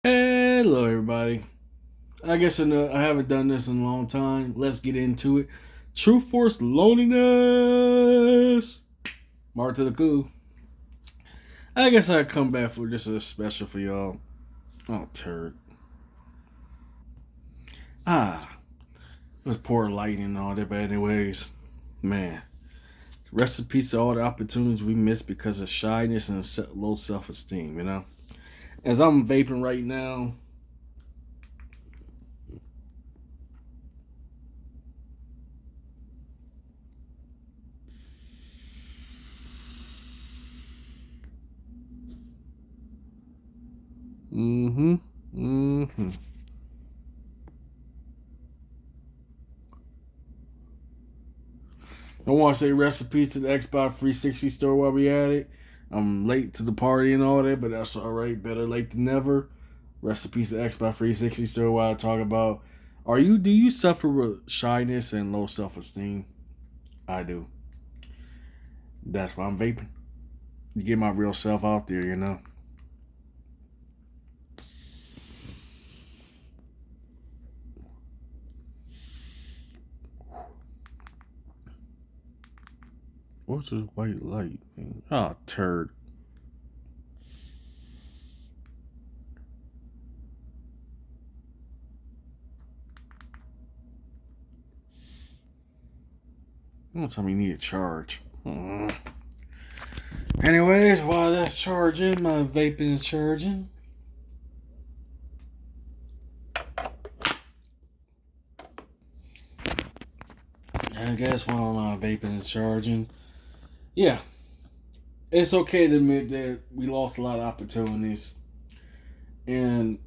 Hello, everybody. I guess I haven't done this in a long time. Let's get into it. True Force Loneliness. Martellthacool. I guess I'd come back for just a special for y'all. Oh, turd. Ah, it was poor lighting and all that, but anyways, man. Rest in peace to all the opportunities we missed because of shyness and low self-esteem, As I'm vaping right now, mm-hmm, mm-hmm. I want to say recipes to the Xbox 360 store while we at it. I'm late to the party and all that, but that's all right. Better late than never. Recipes to the Xbox 360 store while I talk about. Do you suffer with shyness and low self esteem? I do. That's why I'm vaping. To get my real self out there. What's this white light? Ah, turd. Don't tell me you need a charge. Anyways, while that's charging, my vaping is charging. I guess while my vaping is charging, yeah, it's okay to admit that we lost a lot of opportunities, and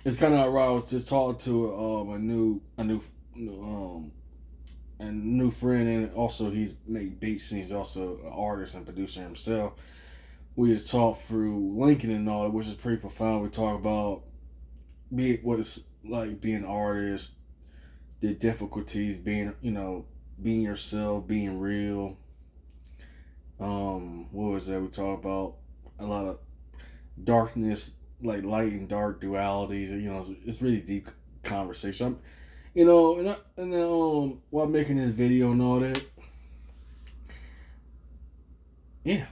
it's kind of ironic. I was just talking to a new friend, and also he's made beats, and he's also an artist and producer himself. We just talked through Lincoln and all that, which is pretty profound. We talk about what it's like being an artist, the difficulties being yourself, being real. What was that? We talked about a lot of darkness, like light and dark dualities. It's really deep conversation. While making this video and all that, yeah,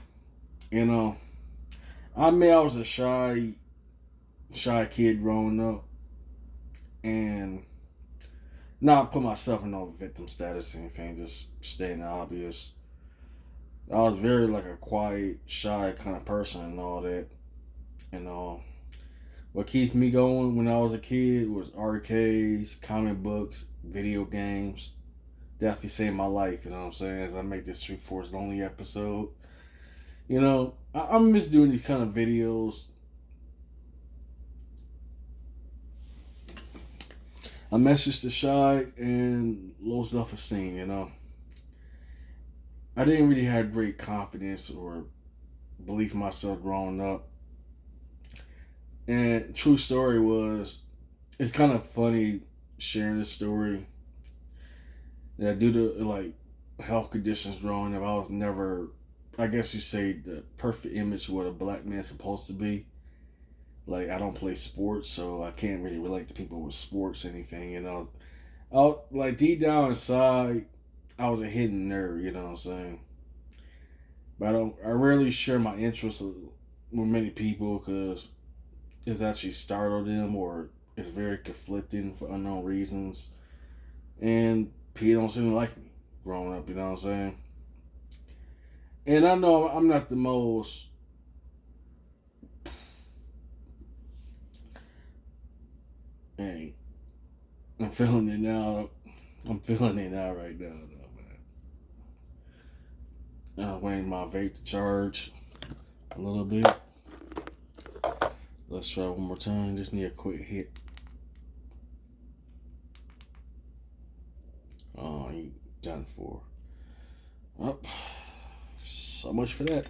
you know, I mean, I was a shy kid growing up, and not put myself in no victim status or anything, just staying obvious. I was very like a quiet, shy kind of person and all that. You know, what keeps me going when I was a kid was arcades, comic books, video games. Definitely saved my life, you know what I'm saying? As I make this True Force Lonely episode. I miss doing these kind of videos. A message to shy and low self esteem. I didn't really have great confidence or belief in myself growing up. And true story was, it's kind of funny sharing this story. That due to like health conditions growing up, I was never, I guess you say, the perfect image of what a black man's supposed to be. Like I don't play sports, so I can't really relate to people with sports or anything. Like deep down inside, I was a hidden nerd. You know what I'm saying? But I rarely share my interests with many people because it's actually startled them or it's very conflicting for unknown reasons. And people don't seem to like me growing up. You know what I'm saying? And I know I'm not the most. Hey, I'm feeling it now. I'm feeling it now right now, though, man. I'm waiting my vape to charge a little bit. Let's try one more time. Just need a quick hit. Oh, you done for. Well, so much for that.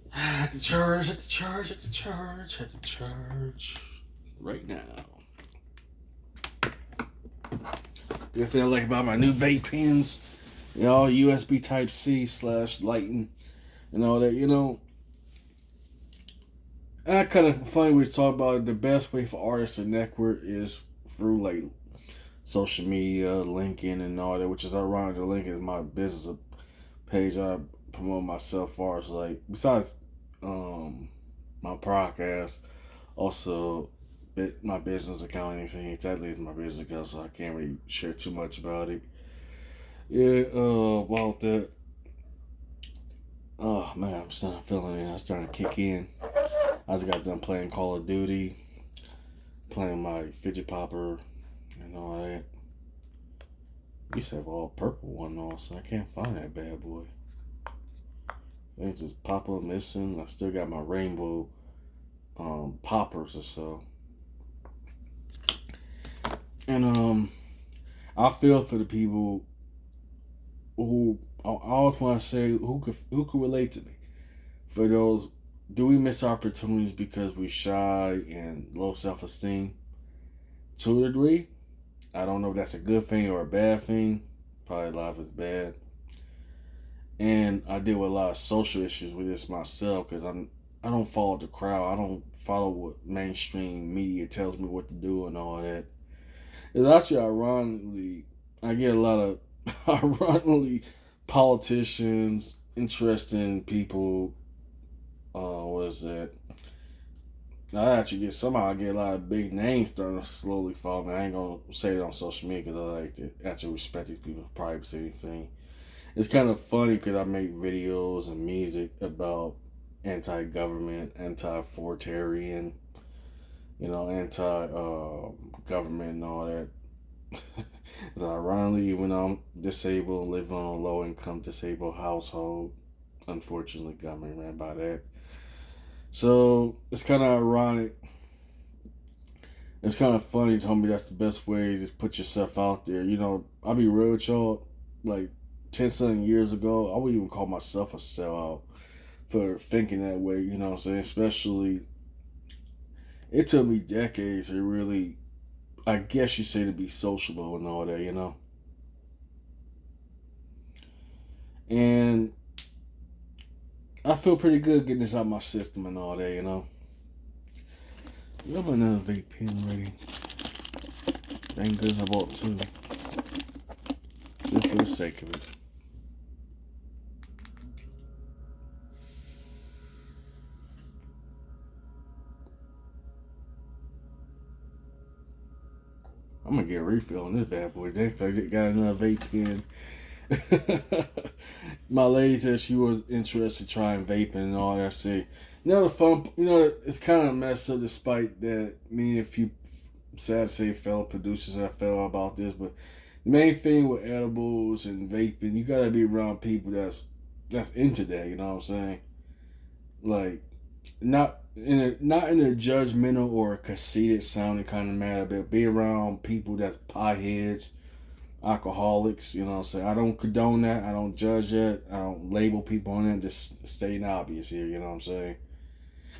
Had to charge right now. Do you feel like about my new vape pens? USB Type C / lighting and all that. And kind of funny we talk about the best way for artists to network is through like social media, LinkedIn, and all that. Which is ironic. The LinkedIn is my business page. I promote myself far as like besides my podcast, also my business account. Anything technically is my business account, so I can't really share too much about it. Yeah, about that. Oh man, I'm starting feeling it. I'm starting to kick in. I just got done playing Call of Duty, playing my fidget popper and all that. We used to have all purple one also. I can't find that bad boy. It's just pop up missing. I still got my rainbow poppers or so. And I feel for the people who I always want to say who could relate to me. For those, do we miss opportunities because we're shy and low self-esteem? To a degree, I don't know if that's a good thing or a bad thing. Probably life is bad. And I deal with a lot of social issues with this myself because I don't follow the crowd. I don't follow what mainstream media tells me what to do and all that. It's actually ironically, I get a lot of ironically politicians, interesting people. What is that? I get a lot of big names starting to slowly follow me. I ain't gonna say it on social media because I like to actually respect these people's privacy thing. It's kind of funny because I make videos and music about anti-government, anti-authoritarian, anti-government and all that. So ironically, when I'm disabled, living on a low-income disabled household, unfortunately, got me ran by that. So it's kind of ironic. It's kind of funny. You told me that's the best way to put yourself out there. I'll be real with y'all. Like 10 something years ago, I would even call myself a sellout for thinking that way. You know what I'm saying? Especially, it took me decades to really, I guess you say, to be sociable and all that. And I feel pretty good getting this out of my system and all that. I got another vape pen ready. Thank goodness I bought two. Just for the sake of it. I'm gonna get a refill on this bad boy. Thanks, I got another vape pen. My lady said she was interested in trying vaping and all that. I say, the fun, it's kind of messed up despite that. Me and a few, sad to say, fellow producers I felt about this, but the main thing with edibles and vaping, you gotta be around people that's into that. You know what I'm saying? Like, not in a judgmental or conceited sounding kind of manner, but be around people that's pieheads, alcoholics. You know what I'm saying? I don't condone that. I don't judge that. I don't label people on it. Just stating obvious here. You know what I'm saying?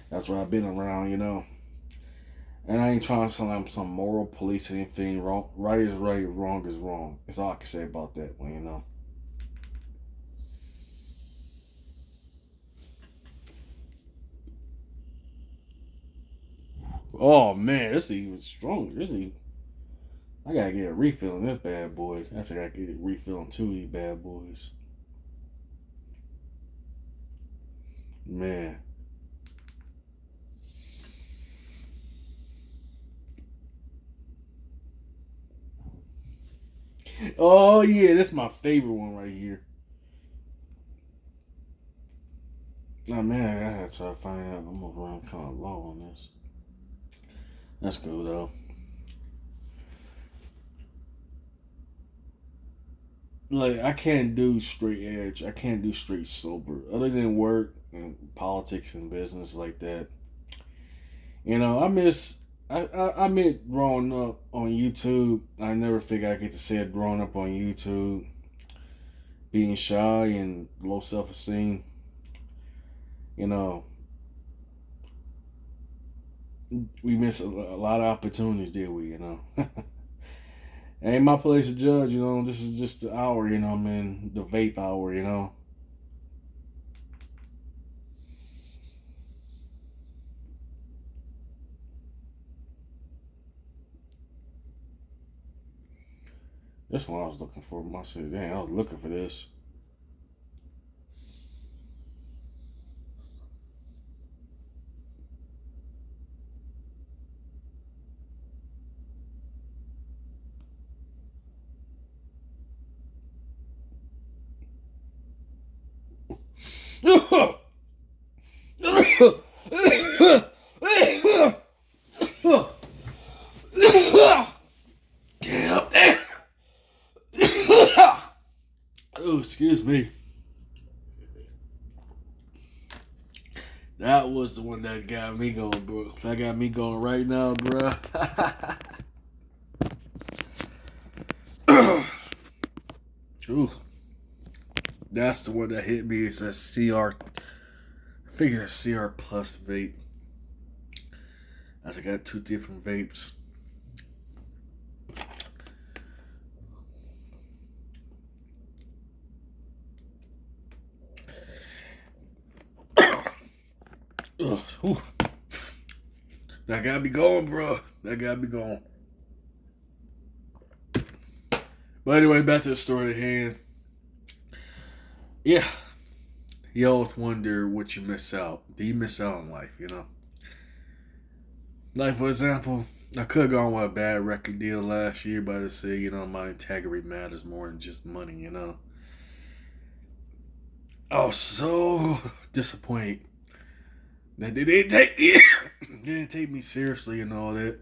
That's what I've been around. And I ain't trying to sound like I'm some moral police or anything. Wrong, right is right, wrong is wrong. That's all I can say about that one. Oh man, this is even stronger. I gotta get a refill on this bad boy. I gotta get a refill on two of these bad boys. Man. Oh yeah, that's my favorite one right here. Oh man, I gotta try to find out. I'm gonna run kind of low on this. That's cool though. Like I can't do straight edge. I can't do straight sober. Other than work and politics and business like that. I miss. I meant growing up on YouTube. I never figured I get to say it growing up on YouTube. Being shy and low self esteem. You know, we miss a lot of opportunities, did we? Ain't my place to judge. This is just the hour. Man, the vape hour. That's what I was looking for. I said, dang, I was looking for this. Get up there. Oh, excuse me. That was the one that got me going, bro. That got me going right now, bro. Ooh, that's the one that hit me. It's that CR. I think it's a CR Plus vape. I just got two different vapes. Ugh, that got me going, bro. That got me going. But anyway, back to the story at hand. Yeah, you always wonder what you miss out. Do you miss out on life, you know? Like, for example, I could have gone with a bad record deal last year, but I say, you know, my integrity matters more than just money, you know? I was so disappointed that they didn't take me, they didn't take me seriously and all that.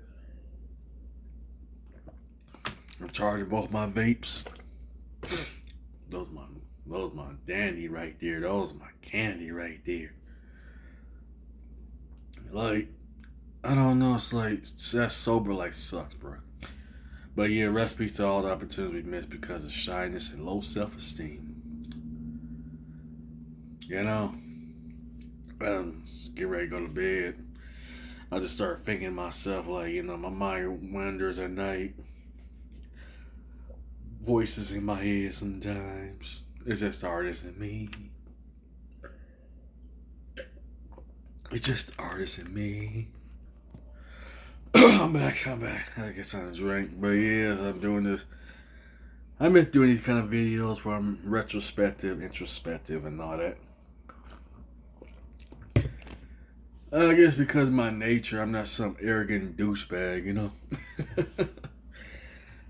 I'm charging both my vapes. Those my dandy right there. Those my candy right there. Like, I don't know. It's like that sober like sucks, bro. But yeah, recipes to all the opportunities we missed because of shyness and low self-esteem. You know, just get ready to go to bed. I just start thinking to myself, like, you know, my mind wanders at night. Voices in my head sometimes. It's just the artist in me. It's just the artist in me. I'm back. I guess I'm drink. But yeah, I'm doing this. I miss doing these kind of videos where I'm retrospective, introspective, and all that. I guess because of my nature, I'm not some arrogant douchebag, you know.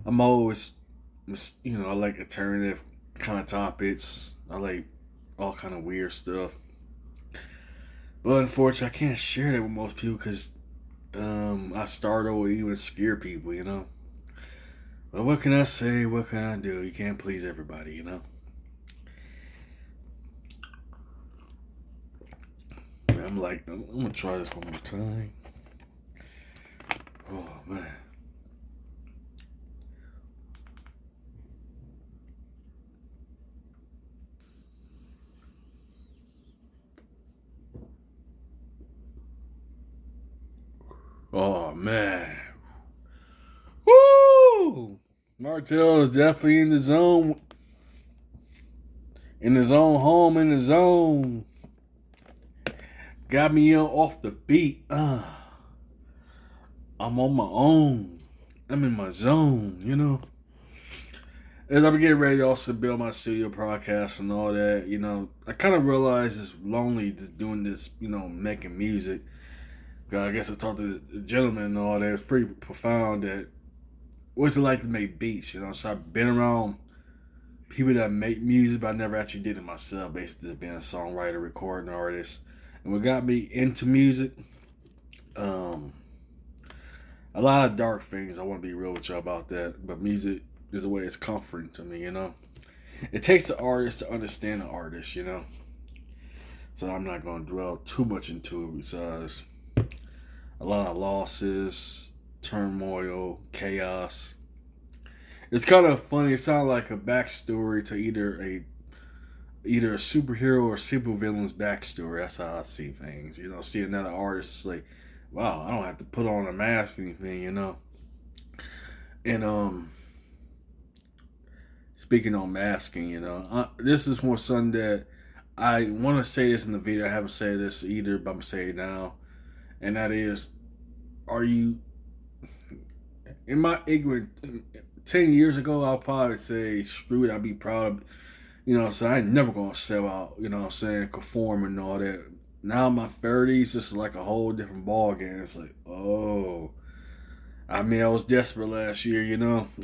I'm always, you know, I like alternative kind of topics. I like all kind of weird stuff. But unfortunately, I can't share that with most people because I startle or even scare people, you know. But what can I say? What can I do? You can't please everybody, you know. I'm like, I'm gonna try this one more time. Oh man. Oh man. Woo! Martell is definitely in the zone. In his own home, in the zone. Got me off the beat. I'm on my own. I'm in my zone, you know. As I'm getting ready to also build my studio podcast and all that, you know, I kind of realized it's lonely just doing this, you know, making music. I guess I talked to the gentleman and all that. It was pretty profound that what's it like to make beats, you know. So I've been around people that make music, but I never actually did it myself, basically just being a songwriter, recording artist. And what got me into music, a lot of dark things. I want to be real with y'all about that. But music is a way it's comforting to me, you know. It takes the artist to understand the artist, you know. So I'm not going to dwell too much into it besides a lot of losses, turmoil, chaos. It's kind of funny. It sounds like a backstory to either a superhero or supervillain's backstory. That's how I see things. You know, see another artist like, wow, I don't have to put on a mask or anything, you know. And speaking on masking, you know, this is more something that I want to say this in the video. I haven't said this either, but I'm saying it now, and that is, are you, in my ignorant 10 years ago, I'll probably say, screw it, I'd be proud of, so I ain't never gonna sell out, conform and all that. Now in my 30s, this is like a whole different ball game. It's like, oh, I mean, I was desperate last year,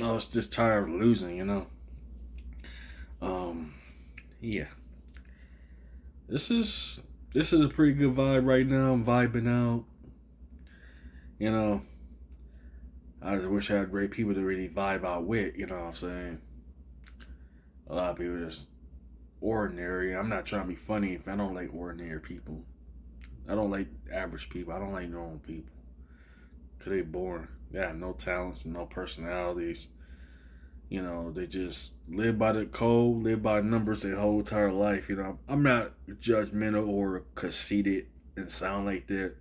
I was just tired of losing, Um, yeah, this is this is a pretty good vibe right now. I'm vibing out, you know. I just wish I had great people to really vibe out with, you know what I'm saying? A lot of people are just ordinary. I'm not trying to be funny if I don't like ordinary people. I don't like average people. I don't like normal people. Cause they boring. They have no talents, no personalities. They just live by the code, live by numbers their whole entire life. I'm not judgmental or conceited and sound like that.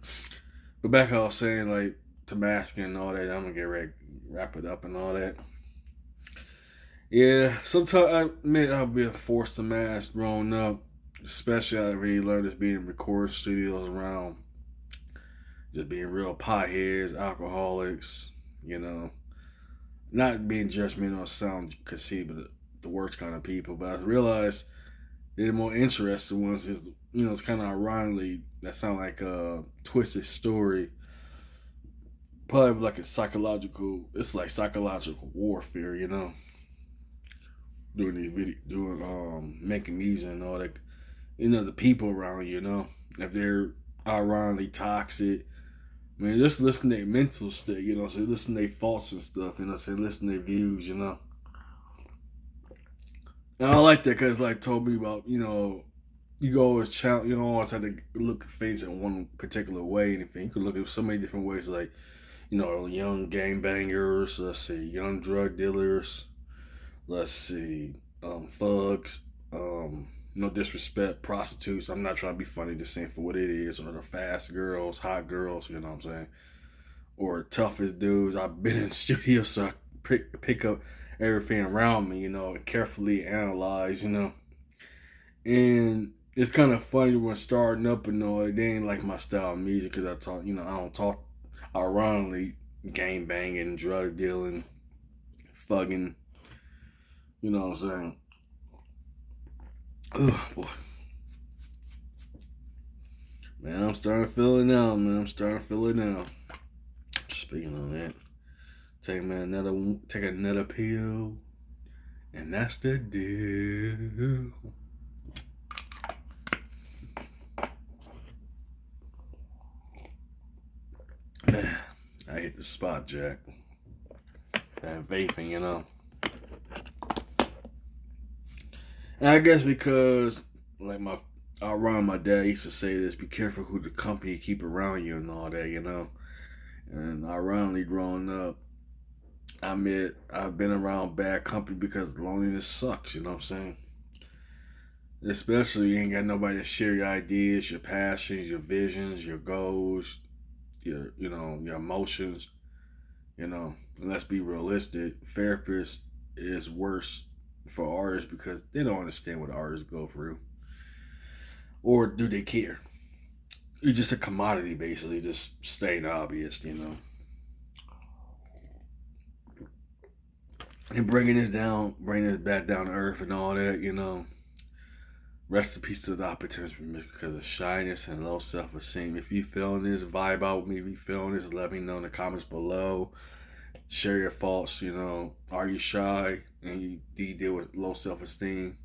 But back I was saying, like, to masking and all that, I'm gonna get ready, wrap it up and all that. Yeah, sometimes I admit I've been forced to mask growing up. Especially I really learned this being in recording studios around just being real potheads, alcoholics, you know. Not being judgmental or sound conceited, but the worst kind of people. But I realized the more interesting ones is, it's kind of ironically, that sound like a twisted story. Probably like it's like psychological warfare, doing these video, making these and all that, the people around you, if they're ironically toxic. I mean, just listen to their mental state, so listen to their thoughts and stuff, so listen to their views, And I like that because, like, told me about, you go always challenge, you don't always have to look at things in one particular way. Anything you could look at so many different ways, like, young gang bangers, let's see, young drug dealers, let's see, thugs, no disrespect, prostitutes. I'm not trying to be funny, just saying for what it is, or the fast girls, hot girls, you know what I'm saying, or toughest dudes. I've been in the studio, so I pick up everything around me, and carefully analyze, and it's kind of funny when starting up and all. They ain't like my style of music because I talk, I don't talk ironically gang banging, drug dealing, thugging. You know what I'm saying? Oh boy, man, I'm starting to feel it now. Man, I'm starting to feel it now. Speaking of that, take another pill, and that's the deal. Man, I hit the spot, Jack. That vaping, And I guess because, like, my dad used to say this: be careful who the company you keep around you and all that, And ironically, growing up, I admit I've been around bad company because loneliness sucks. You know what I'm saying? Especially you ain't got nobody to share your ideas, your passions, your visions, your goals, your emotions. And let's be realistic. Therapists is worse for artists because they don't understand what artists go through, or do they care? You're just a commodity, basically, just staying obvious, And bringing this back down to earth and all that, Rest in peace to the opportunities because of shyness and low self-esteem. If you feeling this, vibe out with me. If you feeling this, let me know in the comments below. Share your thoughts. Are you shy and you deal with low self-esteem?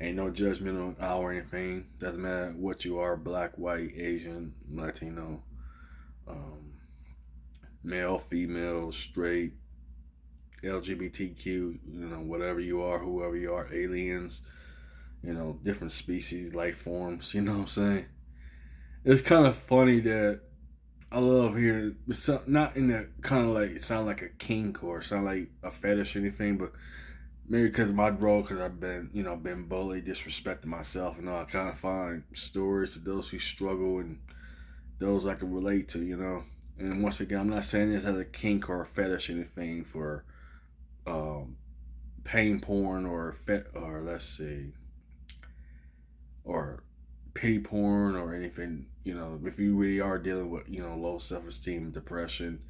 Ain't no judgmental or anything. Doesn't matter what you are: black, white, Asian, Latino, male, female, straight, LGBTQ. Whatever you are, whoever you are, aliens. Different species, life forms. You know what I'm saying? It's kind of funny that I love hearing, not in the kind of like sound like a kink or sound like a fetish or anything, but maybe because of my role, because I've been bullied, disrespected myself, and all. I kind of find stories of those who struggle and those I can relate to. And once again, I'm not saying this as a kink or a fetish or anything for um, pain porn or let's see, or pity porn or anything. If you really are dealing with low self esteem, depression,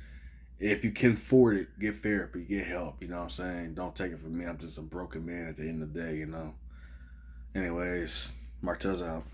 if you can afford it, get therapy, get help. You know what I'm saying? Don't take it from me. I'm just a broken man at the end of the day. You know. Anyways, Martell's out.